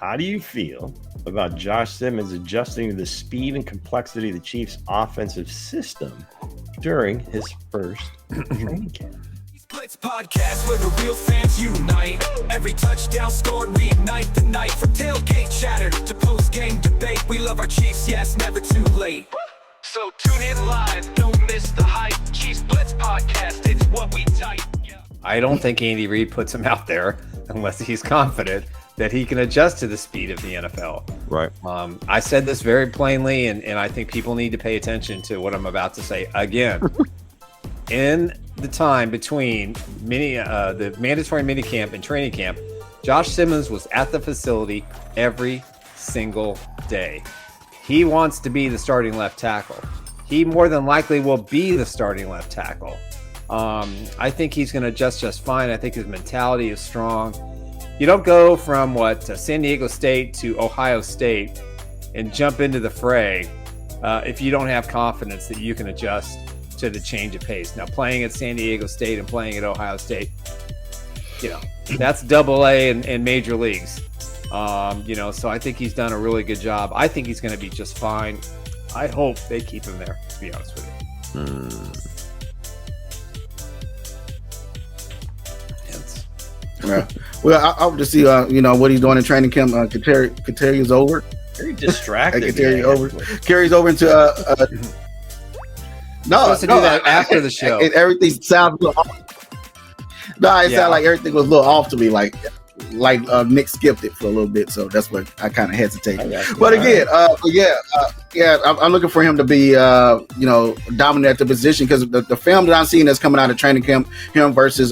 how do you feel about Josh Simmons adjusting to the speed and complexity of the Chiefs' offensive system during his first training camp? Blitz podcast where the real fans unite. Every touchdown scored, reignite the night. From tailgate chatter to post-game debate, we love our Chiefs, yes, never too late. So tune in live, don't miss the hype. Chiefs Blitz podcast, it's what we type. Yeah. I don't think Andy Reid puts him out there unless he's confident that he can adjust to the speed of the NFL. Right. I said this very plainly, and I think people need to pay attention to what I'm about to say again. In the time between the mandatory minicamp and training camp, Josh Simmons was at the facility every single day. He wants to be the starting left tackle. He more than likely will be the starting left tackle. I think he's going to adjust just fine. I think his mentality is strong. You don't go from San Diego State to Ohio State and jump into the fray if you don't have confidence that you can adjust to the change of pace. Now, playing at San Diego State and playing at Ohio State, that's AA and major leagues. So I think he's done a really good job. I think he's going to be just fine. I hope they keep him there, to be honest with you. Yeah. Well, I hope to see what he's doing in training camp. Kateri is over. Very distracted. Carries over into supposed to do that after the show. Everything sounds a little off. No, it sounded like everything was a little off to me, like Nick skipped it for a little bit, so that's what I kind of hesitated. But again, I'm looking for him to be, dominant at the position, because the film that I'm seeing that's coming out of training camp, him versus,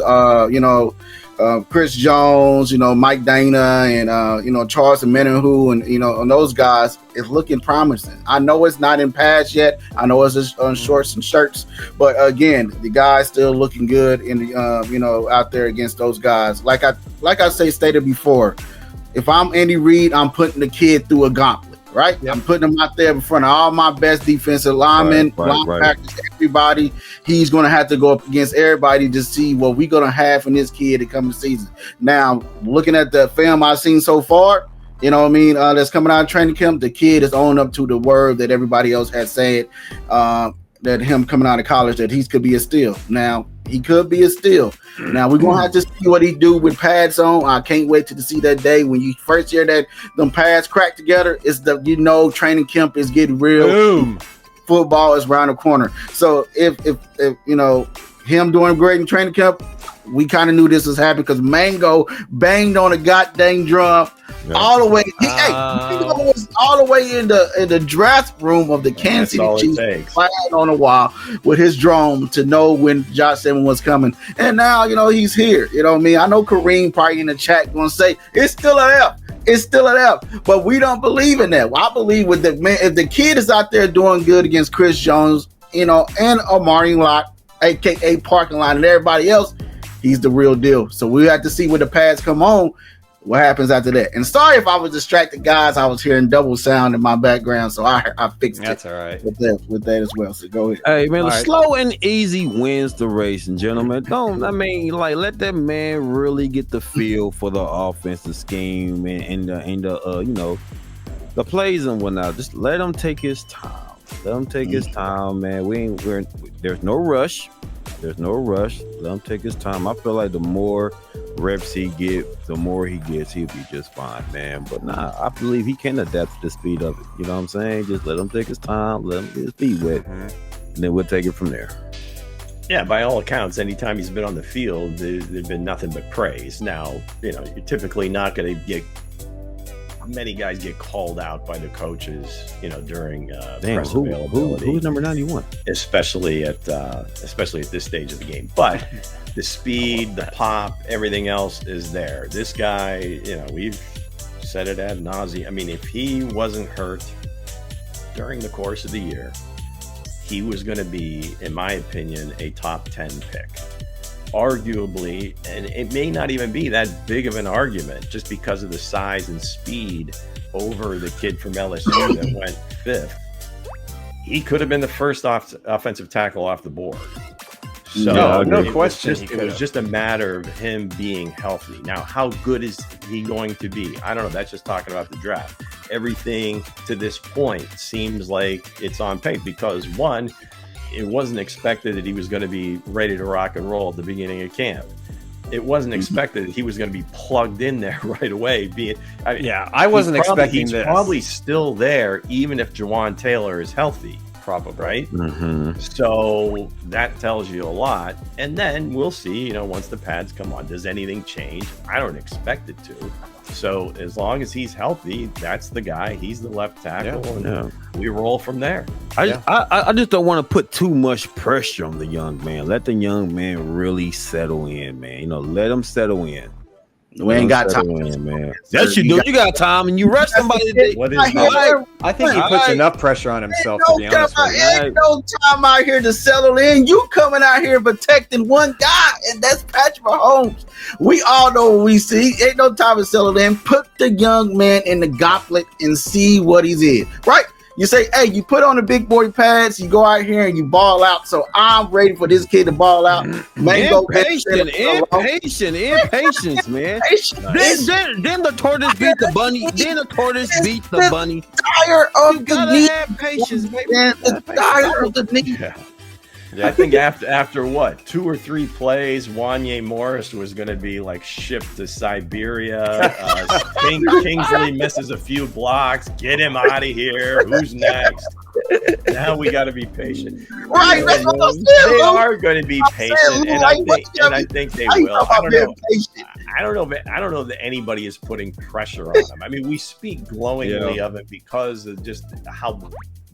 Chris Jones, Mike Dana, and Charles Menahu, and those guys is looking promising. I know it's not in pads yet. I know it's just on shorts and shirts, but again, the guys still looking good in the out there against those guys. Like I stated before, if I'm Andy Reid, I'm putting the kid through a gauntlet. Right, yep. I'm putting him out there in front of all my best defensive linemen, linebackers, everybody. He's going to have to go up against everybody to see what we're going to have in this kid to come the season. Now, looking at the film I've seen so far, that's coming out of training camp, the kid is owning up to the word that everybody else has said, that him coming out of college, that he could be a steal. Now, he could be a steal. Now, we're going to have to see what he do with pads on. I can't wait to see that day when you first hear that them pads crack together. It's training camp is getting real. Boom. Football is around the corner. So if him doing great in training camp, we kind of knew this was happening because Mango banged on a goddamn drum all the way. Mango was all the way in the draft room of the Kansas City Chiefs, flying on the wall with his drone to know when Josh Simmons was coming. And now, he's here. I know Kareem probably in the chat going to say, it's still an F. It's still an F. But we don't believe in that. Well, I believe with the man, if the kid is out there doing good against Chris Jones, and Amari Locke, a.k.a. parking lot, and everybody else, he's the real deal. So we have to see when the pads come on, what happens after that. And sorry if I was distracted, guys. I was hearing double sound in my background, so I fixed it. That's all right. With that as well. So go ahead. Hey, man, slow and easy wins the race, and gentlemen. Let that man really get the feel for the offensive scheme and the plays and whatnot. Just let him take his time. His time, man. There's no rush. Let him take his time. I feel like the more reps he gets, the more he gets, he'll be just fine, man. But I believe he can adapt to the speed of it. You know what I'm saying? Just let him take his time, let him get his feet wet, and then we'll take it from there. Yeah, by all accounts, anytime he's been on the field, there's been nothing but praise. Now, you're typically not going to get many guys get called out by the coaches, during press availability. Who's number 91? Especially at this stage of the game. But the speed, the pop, everything else is there. This guy, we've said it ad nauseum. I mean, if he wasn't hurt during the course of the year, he was going to be, in my opinion, a top 10 pick. Arguably, and it may not even be that big of an argument just because of the size and speed over the kid from LSU that went 5th. He could have been the first offensive tackle off the board. So no it question. It was just a matter of him being healthy. Now, how good is he going to be? I don't know. That's just talking about the draft. Everything to this point seems like it's on pace because one, it wasn't expected that he was going to be ready to rock and roll at the beginning of camp. It wasn't expected that he was going to be plugged in there right away. I wasn't expecting he's this. Probably still there, even if Jawan Taylor is healthy. Probably, right? Mm-hmm. So that tells you a lot. And then we'll see, once the pads come on, does anything change? I don't expect it to. So as long as he's healthy, that's the guy. He's the left tackle, and we roll from there. I just don't want to put too much pressure on the young man. Let the young man really settle in, man. Let him settle in. We ain't got time, man. Yes, you do. You got time, and you rush somebody today. What is I think he puts enough pressure on himself, to be honest with you. Ain't no time out here to settle in. You coming out here protecting one guy, and that's Patrick Mahomes. We all know what we see. Ain't no time to settle in. Put the young man in the gauntlet and see what he's in. Right? You say, hey, you put on the big boy pads, you go out here and you ball out. So I'm ready for this kid to ball out. Impatience, man. Then the tortoise beat the bunny. Then the tortoise beat the bunny. Tired of the knee. Have patience, baby. Tired of the knee. Yeah, I think after what 2 or 3 plays, Wanye Morris was going to be like shipped to Siberia. Kingsley misses a few blocks. Get him out of here. Who's next? Now we got to be patient. Right, that's what I'm saying. They are going to be patient, and I think they will. I don't know that anybody is putting pressure on them. I mean, we speak glowingly of it because of just how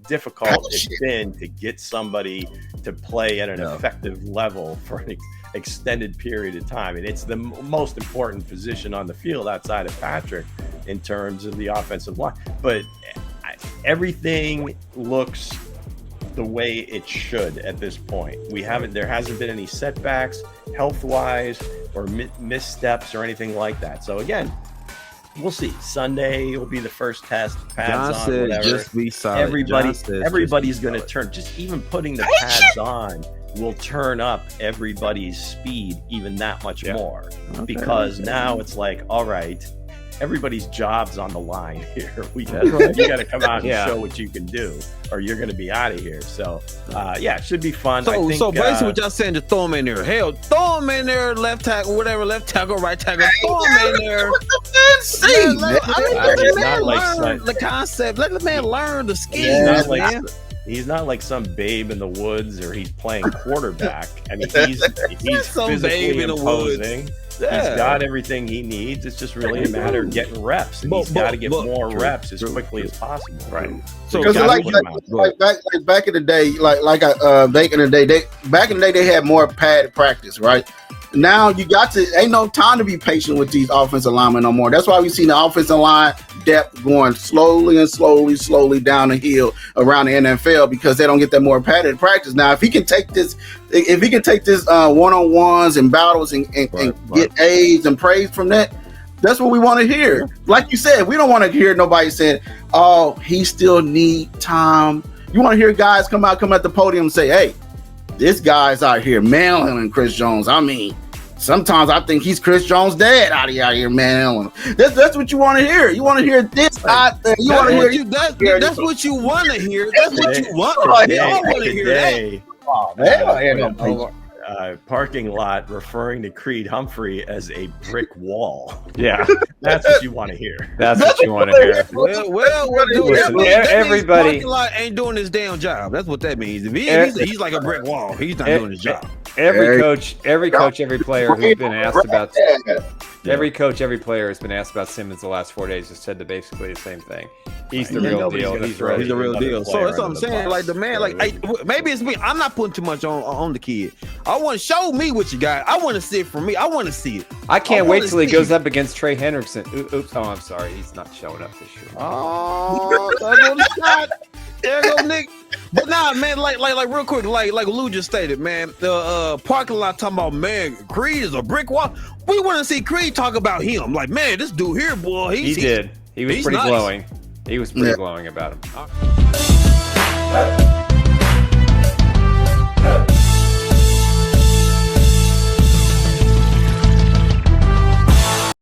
difficult it's been to get somebody to play at an effective level for an extended period of time, and it's the most important position on the field outside of Patrick in terms of the offensive line. But everything looks the way it should at this point. There hasn't been any setbacks health-wise or missteps or anything like that. So again, we'll see. Sunday will be the first test. Pads on, whatever. Just be solid. Everybody's going to turn. Just even putting the pads on will turn up everybody's speed even that much more. Because now it's like, all right, everybody's job's on the line here. You got to come out and show what you can do, or you're going to be out of here. So, it should be fun. So basically, what y'all saying, just throw him in there. Hell, throw him in there, left tackle, whatever, left tackle, right tackle. Throw him in there. Let the man learn the concept. Let the man learn the skills, man. He's not like some babe in the woods, or he's playing quarterback. I mean, he's physically imposing. He's got everything he needs. It's just really a matter of getting reps, and he's got to get more reps as quickly as possible. Right. So back in the day, back in the day, they had more padded practice, right? Now ain't no time to be patient with these offensive linemen no more. That's why we see the offensive line depth going slowly down the hill around the NFL, because they don't get that more padded practice. Now, if he can take this one-on-ones and battles and get aids and praise from that, that's what we want to hear. Like you said, we don't want to hear nobody saying, oh, he still need time. You want to hear guys come at the podium and say, hey, this guy's out here manhandling Chris Jones. I mean, sometimes I think he's Chris Jones' dad out here manhandling him. That's what you want to hear. You want to hear this out there. You want to hear that's what you want to hear. That's what you want to hear. I want to hear that. Oh, parking lot referring to Creed Humphrey as a brick wall. Yeah, that's what you want to hear. That's what you want to hear. Listen, everybody parking lot ain't doing his damn job. That's what that means. If he's like a brick wall. He's not doing his job. Every coach, every player who's been asked about every player has been asked about Simmons the last 4 days has said basically the same thing. He's the real deal. He's the real deal. So that's what I'm saying. Like the man, maybe it's me. I'm not putting too much on the kid. I want to show me what you got. I want to see it from me. I want to see it. I can't wait till he goes up against Trey Hendrickson. Oops. Oh, I'm sorry. He's not showing up this year. Oh, there go Nick. But nah, man, like real quick, like Lou just stated, man, the parking lot talking about, man, Creed is a brick wall. We want to see Creed talk about him. Like, man, this dude here, boy, he was pretty nice. glowing. He was pretty glowing about him.